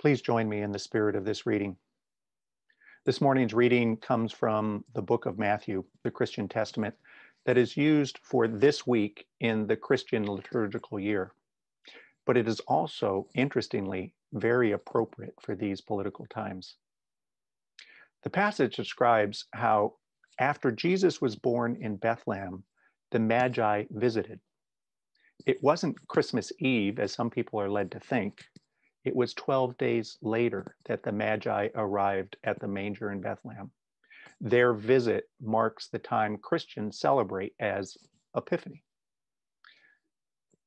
Please join me in the spirit of this reading. This morning's reading comes from the book of Matthew, the Christian Testament, that is used for this week in the Christian liturgical year. But it is also, interestingly, very appropriate for these political times. The passage describes how, after Jesus was born in Bethlehem, the Magi visited. It wasn't Christmas Eve, as some people are led to think. It was 12 days later that the Magi arrived at the manger in Bethlehem. Their visit marks the time Christians celebrate as Epiphany.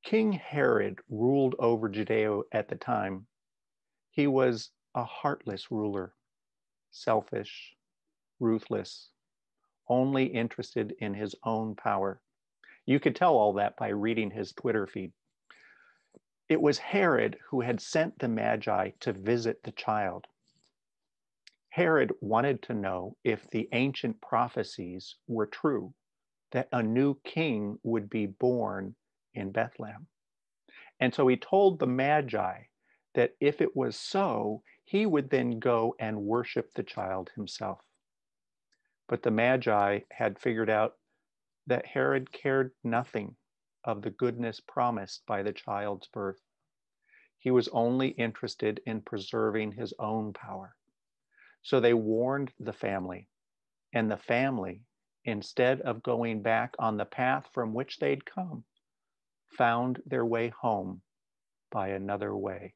King Herod ruled over Judea at the time. He was a heartless ruler, selfish, ruthless, only interested in his own power. You could tell all that by reading his Twitter feed. It was Herod who had sent the Magi to visit the child. Herod wanted to know if the ancient prophecies were true, that a new king would be born in Bethlehem. And so he told the Magi that if it was so, he would then go and worship the child himself. But the Magi had figured out that Herod cared nothing of the goodness promised by the child's birth. He was only interested in preserving his own power. So they warned the family, and the family, instead of going back on the path from which they'd come, found their way home by another way.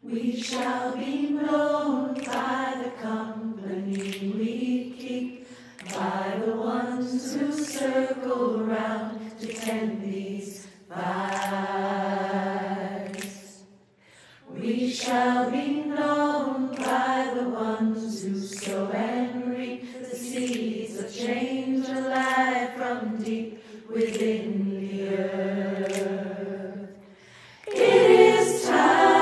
We shall be known by the company we keep, by the ones who circle round to tend these fires. We shall be known by the ones who sow and reap the seeds of change alive from deep within the earth. It is time.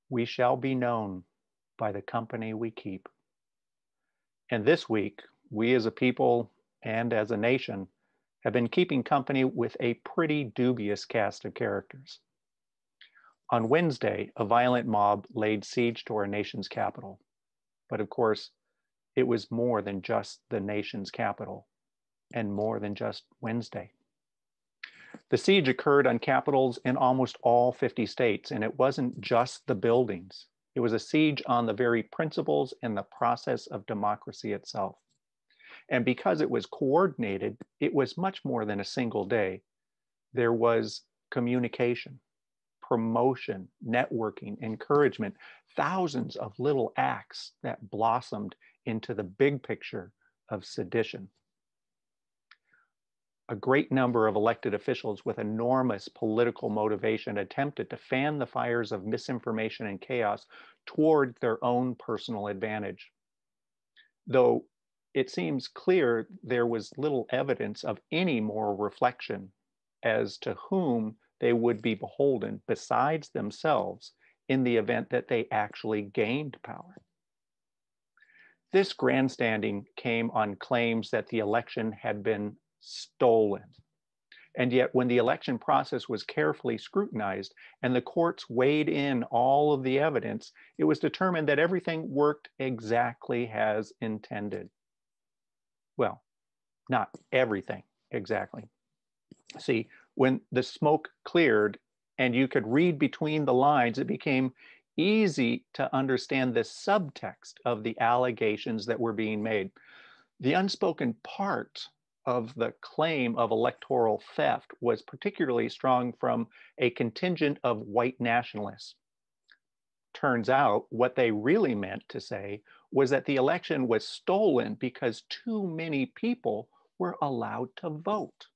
We shall be known by the company we keep. And this week, we as a people and as a nation have been keeping company with a pretty dubious cast of characters. On Wednesday, a violent mob laid siege to our nation's capital. But of course, It was more than just the nation's capital and more than just Wednesday. The siege occurred on capitals in almost all 50 states, and it wasn't just the buildings. It was a siege on the very principles and the process of democracy itself. And because it was coordinated, it was much more than a single day. There was communication, promotion, networking, encouragement, thousands of little acts that blossomed into the big picture of sedition. A great number of elected officials with enormous political motivation attempted to fan the fires of misinformation and chaos toward their own personal advantage. Though it seems clear there was little evidence of any moral reflection as to whom they would be beholden besides themselves in the event that they actually gained power. This grandstanding came on claims that the election had been stolen. And yet, when the election process was carefully scrutinized and the courts weighed in all of the evidence, it was determined that everything worked exactly as intended. Well, not everything exactly. See, when the smoke cleared and you could read between the lines, it became easy to understand the subtext of the allegations that were being made. The unspoken part of the claim of electoral theft was particularly strong from a contingent of white nationalists. Turns out what they really meant to say was that the election was stolen because too many people were allowed to vote.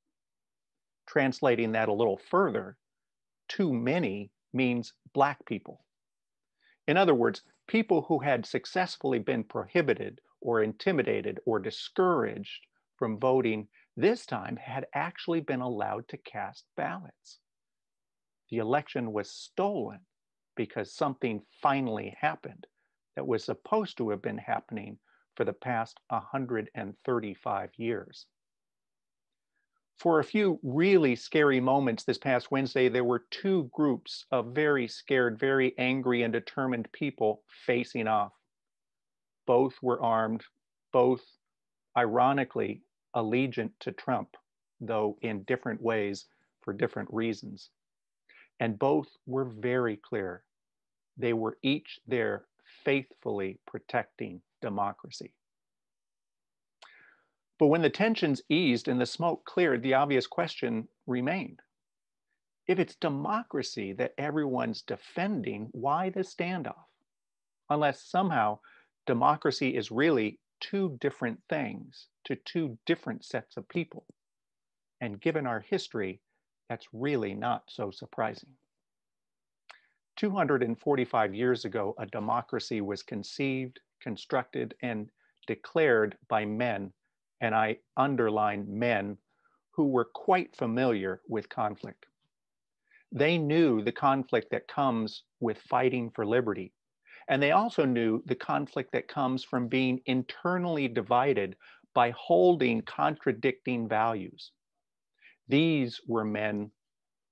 Translating that a little further, too many means Black people. In other words, people who had successfully been prohibited or intimidated or discouraged from voting this time had actually been allowed to cast ballots. The election was stolen because something finally happened that was supposed to have been happening for the past 135 years. For a few really scary moments this past Wednesday, there were two groups of very scared, very angry, and determined people facing off. Both were armed, both ironically allegiant to Trump, though in different ways for different reasons. And both were very clear. They were each there faithfully protecting democracy. But when the tensions eased and the smoke cleared, the obvious question remained. If it's democracy that everyone's defending, why the standoff? Unless somehow democracy is really two different things to two different sets of people. And given our history, that's really not so surprising. 245 years ago, a democracy was conceived, constructed, and declared by men, and I underline men, who were quite familiar with conflict. They knew the conflict that comes with fighting for liberty, and they also knew the conflict that comes from being internally divided by holding contradicting values. These were men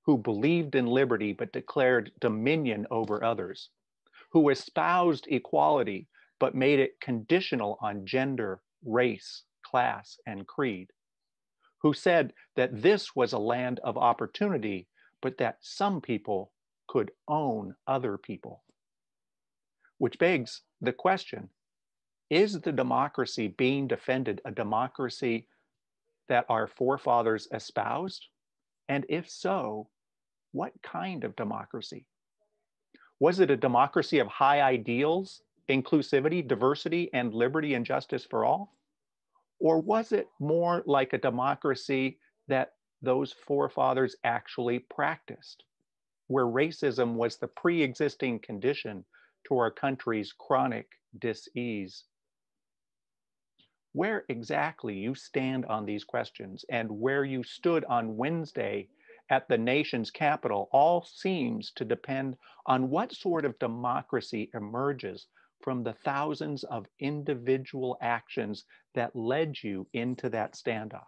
who believed in liberty but declared dominion over others, who espoused equality but made it conditional on gender, race, class, and creed, who said that this was a land of opportunity, but that some people could own other people. Which begs the question, is the democracy being defended a democracy that our forefathers espoused? And if so, what kind of democracy? Was it a democracy of high ideals, inclusivity, diversity, and liberty and justice for all? Or was it more like a democracy that those forefathers actually practiced, where racism was the pre-existing condition to our country's chronic dis-ease? Where exactly you stand on these questions and where you stood on Wednesday at the nation's capital all seems to depend on what sort of democracy emerges from the thousands of individual actions that led you into that standoff,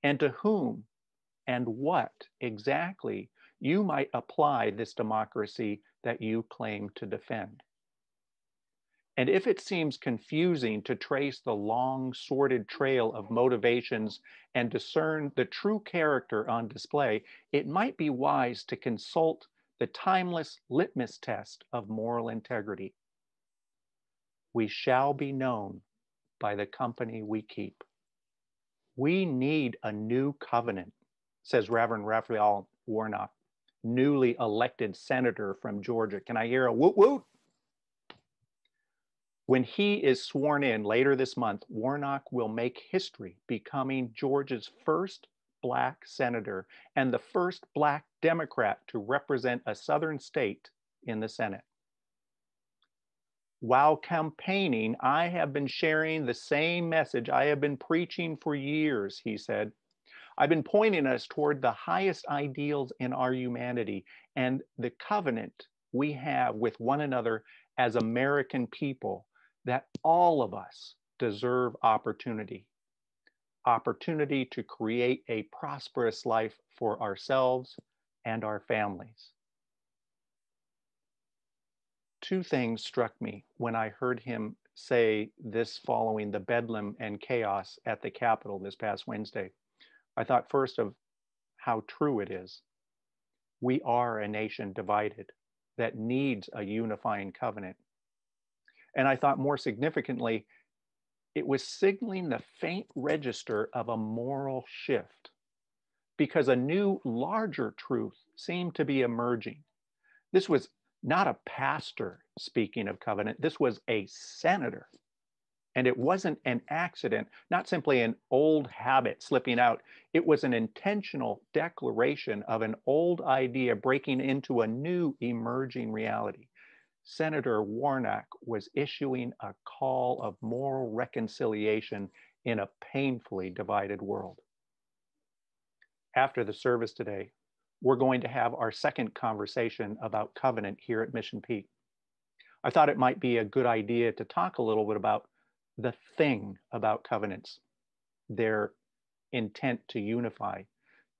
and to whom and what exactly you might apply this democracy that you claim to defend. And if it seems confusing to trace the long, sordid trail of motivations and discern the true character on display, it might be wise to consult the timeless litmus test of moral integrity. We shall be known by the company we keep. We need a new covenant, says Reverend Raphael Warnock, newly elected senator from Georgia. Can I hear a woot woot? When he is sworn in later this month, Warnock will make history, becoming Georgia's first Black senator and the first Black Democrat to represent a Southern state in the Senate. While campaigning, I have been sharing the same message I have been preaching for years, he said. I've been pointing us toward the highest ideals in our humanity and the covenant we have with one another as American people, that all of us deserve opportunity to create a prosperous life for ourselves and our families. Two things struck me when I heard him say this following the bedlam and chaos at the Capitol this past Wednesday. I thought first of how true it is. We are a nation divided that needs a unifying covenant. And I thought more significantly, it was signaling the faint register of a moral shift because a new, larger truth seemed to be emerging. This was not a pastor speaking of covenant, this was a senator. And it wasn't an accident, not simply an old habit slipping out. It was an intentional declaration of an old idea breaking into a new emerging reality. Senator Warnock was issuing a call of moral reconciliation in a painfully divided world. After the service today, we're going to have our second conversation about covenant here at Mission Peak. I thought it might be a good idea to talk a little bit about the thing about covenants, their intent to unify,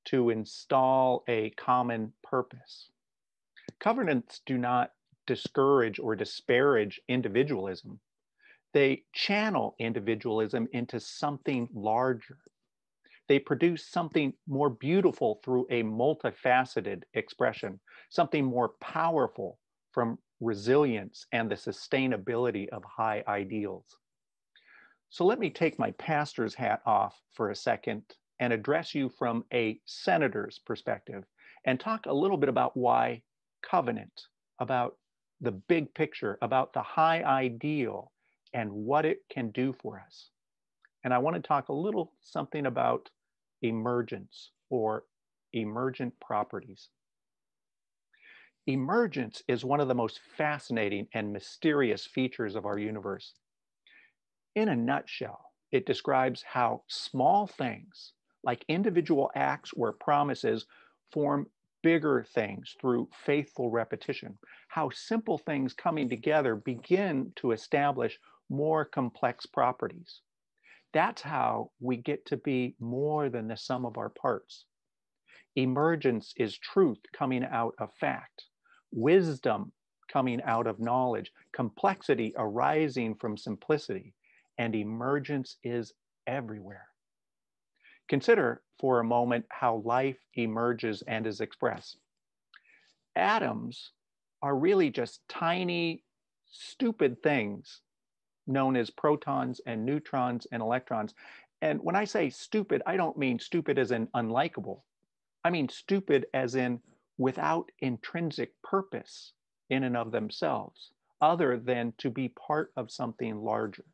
to install a common purpose. Covenants do not discourage or disparage individualism. They channel individualism into something larger. They produce something more beautiful through a multifaceted expression, something more powerful from resilience and the sustainability of high ideals. So let me take my pastor's hat off for a second and address you from a senator's perspective and talk a little bit about why covenant, about the big picture, about the high ideal and what it can do for us. And I want to talk a little something about emergence or emergent properties. Emergence is one of the most fascinating and mysterious features of our universe. In a nutshell, it describes how small things, like individual acts or promises, form bigger things through faithful repetition, how simple things coming together begin to establish more complex properties. That's how we get to be more than the sum of our parts. Emergence is truth coming out of fact, wisdom coming out of knowledge, complexity arising from simplicity, and emergence is everywhere. Consider for a moment how life emerges and is expressed. Atoms are really just tiny, stupid things known as protons and neutrons and electrons. And when I say stupid, I don't mean stupid as in unlikable. I mean stupid as in without intrinsic purpose in and of themselves, other than to be part of something larger.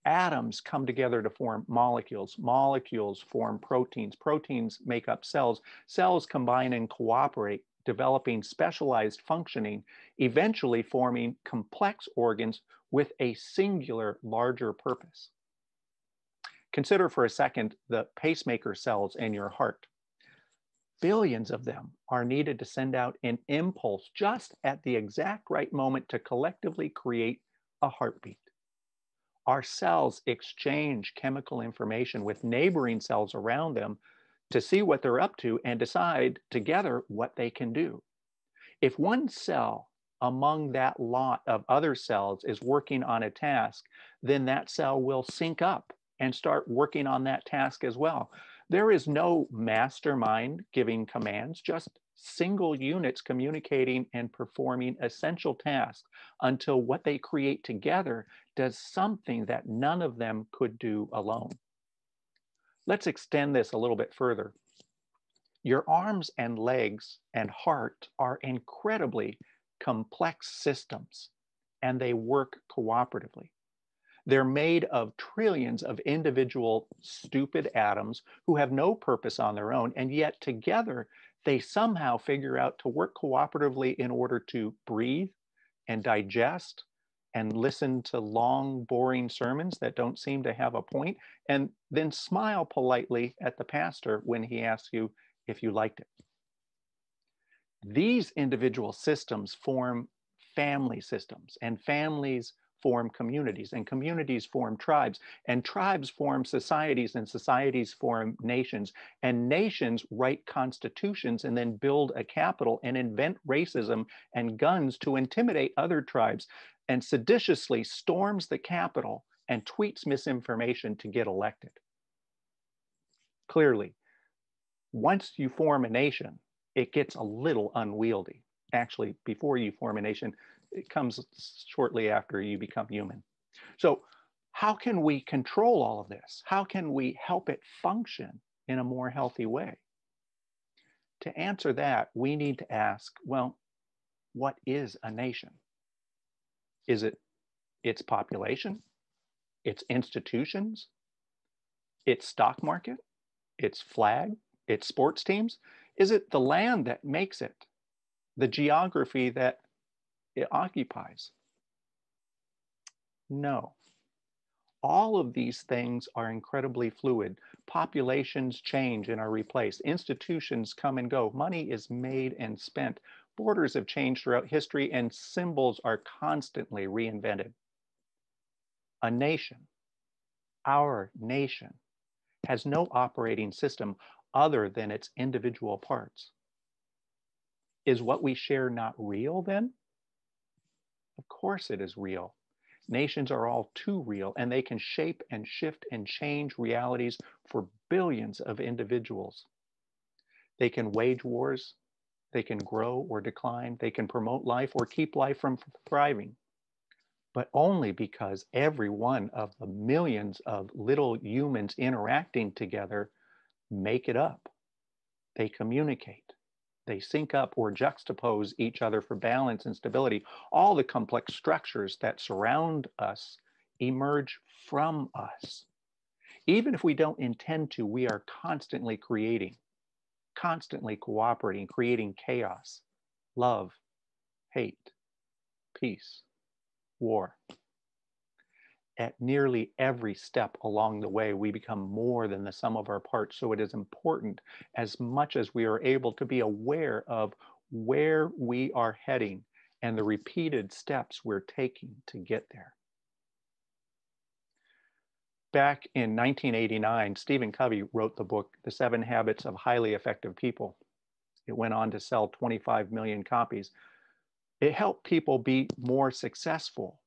Atoms come together to form molecules. Molecules form proteins. Proteins make up cells. Cells combine and cooperate, developing specialized functioning, eventually forming complex organs with a singular larger purpose. Consider for a second the pacemaker cells in your heart. Billions of them are needed to send out an impulse just at the exact right moment to collectively create a heartbeat. Our cells exchange chemical information with neighboring cells around them to see what they're up to and decide together what they can do. If one cell among that lot of other cells is working on a task, then that cell will sync up and start working on that task as well. There is no mastermind giving commands, just single units communicating and performing essential tasks until what they create together does something that none of them could do alone. Let's extend this a little bit further. Your arms and legs and heart are incredibly complex systems, and they work cooperatively. They're made of trillions of individual stupid atoms who have no purpose on their own, and yet together they somehow figure out to work cooperatively in order to breathe and digest and listen to long, boring sermons that don't seem to have a point, and then smile politely at the pastor when he asks you if you liked it. These individual systems form family systems, and families form communities, and communities form tribes, and tribes form societies, and societies form nations, and nations write constitutions and then build a capital and invent racism and guns to intimidate other tribes, and seditiously storms the Capitol and tweets misinformation to get elected. Clearly, once you form a nation, it gets a little unwieldy. Actually, before you form a nation, it comes shortly after you become human. So how can we control all of this? How can we help it function in a more healthy way? To answer that, we need to ask, well, what is a nation? Is it its population, its institutions, its stock market, its flag, its sports teams? Is it the land that makes it, the geography that it occupies? No. All of these things are incredibly fluid. Populations change and are replaced. Institutions come and go. Money is made and spent. Borders have changed throughout history, and symbols are constantly reinvented. A nation, our nation, has no operating system other than its individual parts. Is what we share not real then? Of course it is real. Nations are all too real, and they can shape and shift and change realities for billions of individuals. They can wage wars, they can grow or decline, they can promote life or keep life from thriving, but only because every one of the millions of little humans interacting together make it up. They communicate. They sync up or juxtapose each other for balance and stability. All the complex structures that surround us emerge from us. Even if we don't intend to, we are constantly creating, constantly cooperating, creating chaos, love, hate, peace, war. At nearly every step along the way, we become more than the sum of our parts. So it is important, as much as we are able, to be aware of where we are heading and the repeated steps we're taking to get there. Back in 1989, Stephen Covey wrote the book, The 7 Habits of Highly Effective People. It went on to sell 25 million copies. It helped people be more successful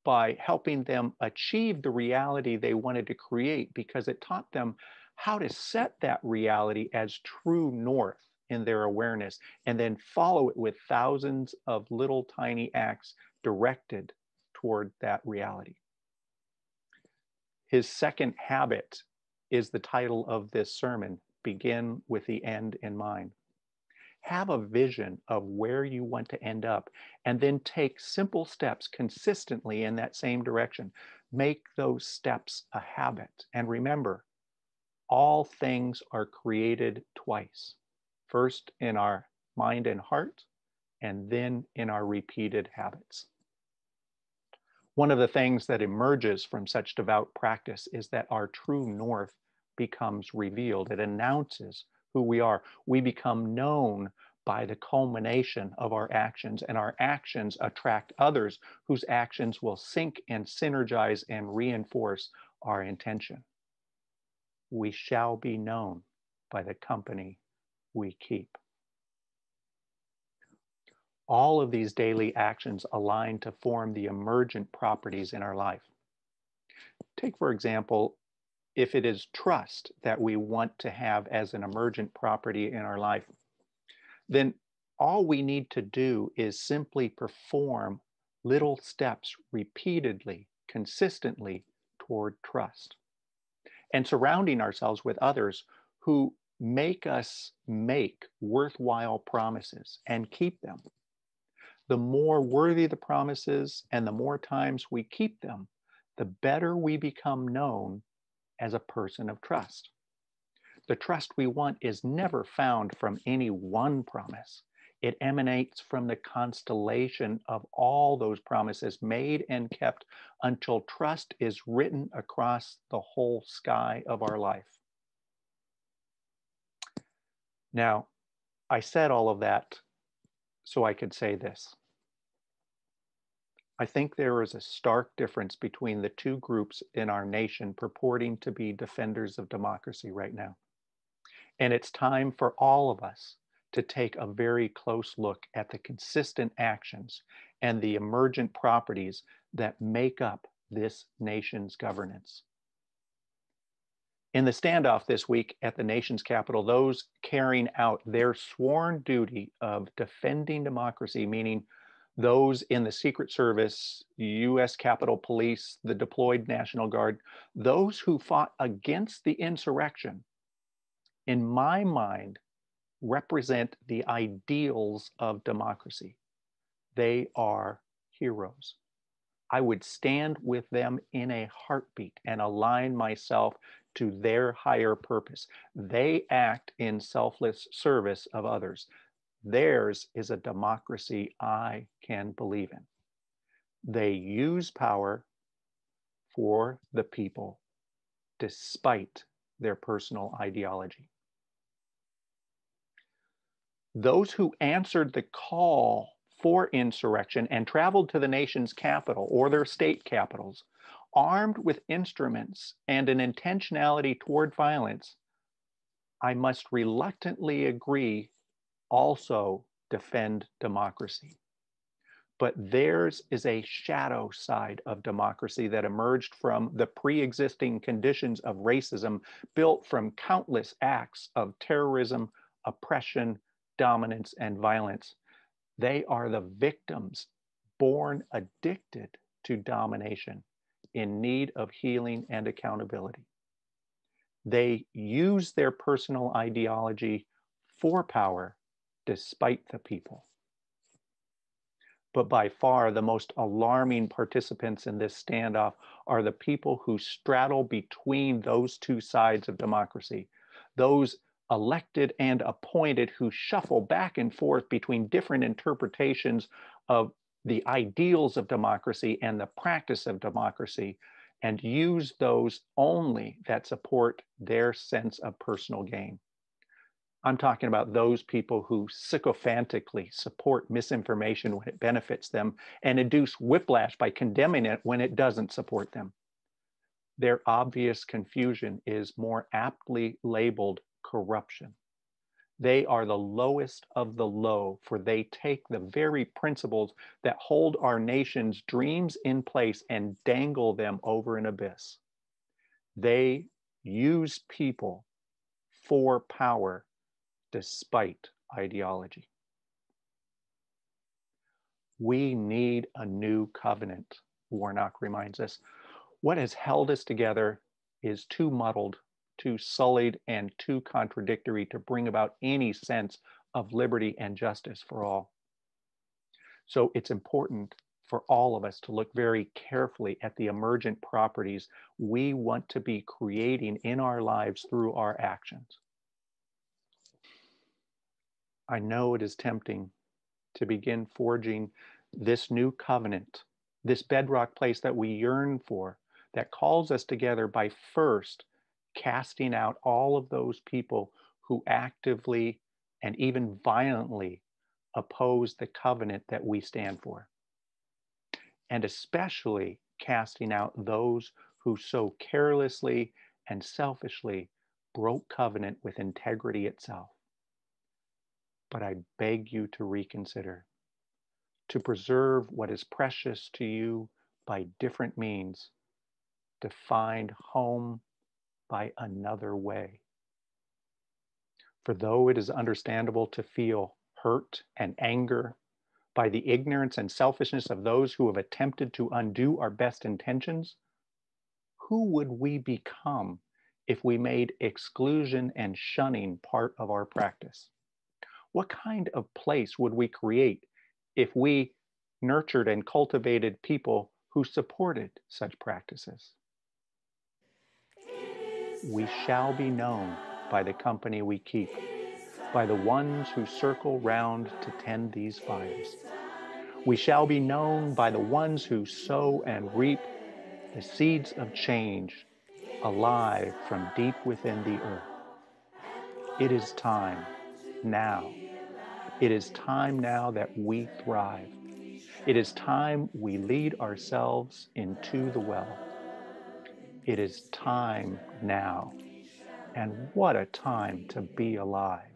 by helping them achieve the reality they wanted to create, because it taught them how to set that reality as true north in their awareness and then follow it with thousands of little tiny acts directed toward that reality. His second habit is the title of this sermon, Begin with the End in Mind. Have a vision of where you want to end up, and then take simple steps consistently in that same direction. Make those steps a habit. And remember, all things are created twice. First in our mind and heart, and then in our repeated habits. One of the things that emerges from such devout practice is that our true north becomes revealed. It announces who we are. We become known by the culmination of our actions, and our actions attract others whose actions will sync and synergize and reinforce our intention. We shall be known by the company we keep. All of these daily actions align to form the emergent properties in our life. Take, for example, if it is trust that we want to have as an emergent property in our life, then all we need to do is simply perform little steps repeatedly, consistently toward trust, and surrounding ourselves with others who make us make worthwhile promises and keep them. The more worthy the promises and the more times we keep them, the better we become known as a person of trust. The trust we want is never found from any one promise. It emanates from the constellation of all those promises made and kept until trust is written across the whole sky of our life. Now, I said all of that so I could say this. I think there is a stark difference between the two groups in our nation purporting to be defenders of democracy right now. And it's time for all of us to take a very close look at the consistent actions and the emergent properties that make up this nation's governance. In the standoff this week at the nation's capital, those carrying out their sworn duty of defending democracy, meaning those in the Secret Service, US Capitol Police, the deployed National Guard, those who fought against the insurrection, in my mind, represent the ideals of democracy. They are heroes. I would stand with them in a heartbeat and align myself to their higher purpose. They act in selfless service of others. Theirs is a democracy I can believe in. They use power for the people despite their personal ideology. Those who answered the call for insurrection and traveled to the nation's capital or their state capitals, armed with instruments and an intentionality toward violence, I must reluctantly agree, also defend democracy. But theirs is a shadow side of democracy that emerged from the pre-existing conditions of racism built from countless acts of terrorism, oppression, dominance, and violence. They are the victims born addicted to domination, in need of healing and accountability. They use their personal ideology for power despite the people. But by far the most alarming participants in this standoff are the people who straddle between those two sides of democracy, those elected and appointed who shuffle back and forth between different interpretations of the ideals of democracy and the practice of democracy, and use those only that support their sense of personal gain. I'm talking about those people who sycophantically support misinformation when it benefits them and induce whiplash by condemning it when it doesn't support them. Their obvious confusion is more aptly labeled corruption. They are the lowest of the low, for they take the very principles that hold our nation's dreams in place and dangle them over an abyss. They use people for power despite ideology. We need a new covenant, Warnock reminds us. What has held us together is too muddled, too sullied, and too contradictory to bring about any sense of liberty and justice for all. So it's important for all of us to look very carefully at the emergent properties we want to be creating in our lives through our actions. I know it is tempting to begin forging this new covenant, this bedrock place that we yearn for, that calls us together by first casting out all of those people who actively and even violently oppose the covenant that we stand for. And especially casting out those who so carelessly and selfishly broke covenant with integrity itself. But I beg you to reconsider. to preserve what is precious to you by different means, to find home by another way. For though it is understandable to feel hurt and anger by the ignorance and selfishness of those who have attempted to undo our best intentions, who would we become if we made exclusion and shunning part of our practice? What kind of place would we create if we nurtured and cultivated people who supported such practices? We shall be known by the company we keep, by the ones who circle round to tend these fires. We shall be known by the ones who sow and reap the seeds of change alive from deep within the earth. It is time now. It is time now that we thrive. It is time we lead ourselves into the well. It is time now. And what a time to be alive.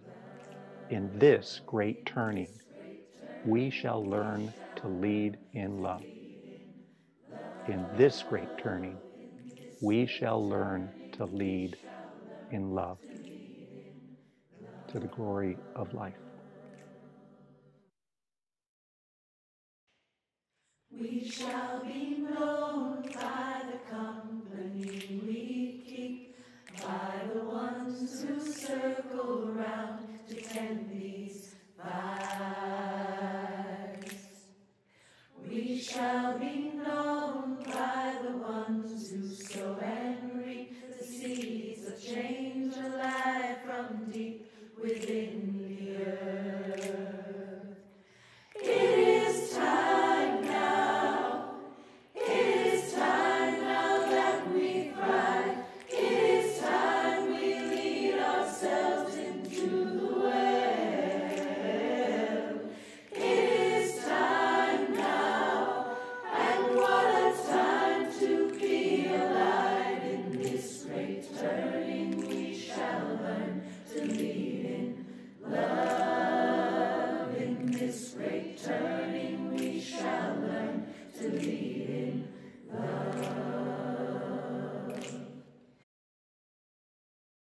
In this great turning, we shall learn to lead in love. In this great turning, we shall learn to lead in love to the glory of life. We shall be known by the company we keep, by the ones who circle round to tend these fires. We shall be known by the ones who sow and reap the seeds of change alive from deep within the earth. It is time now. It is time now that we thrive. It is time we lead ourselves into the well. It is time now, and what a time to be alive. In this great turning we shall learn to lead in love. In this great turning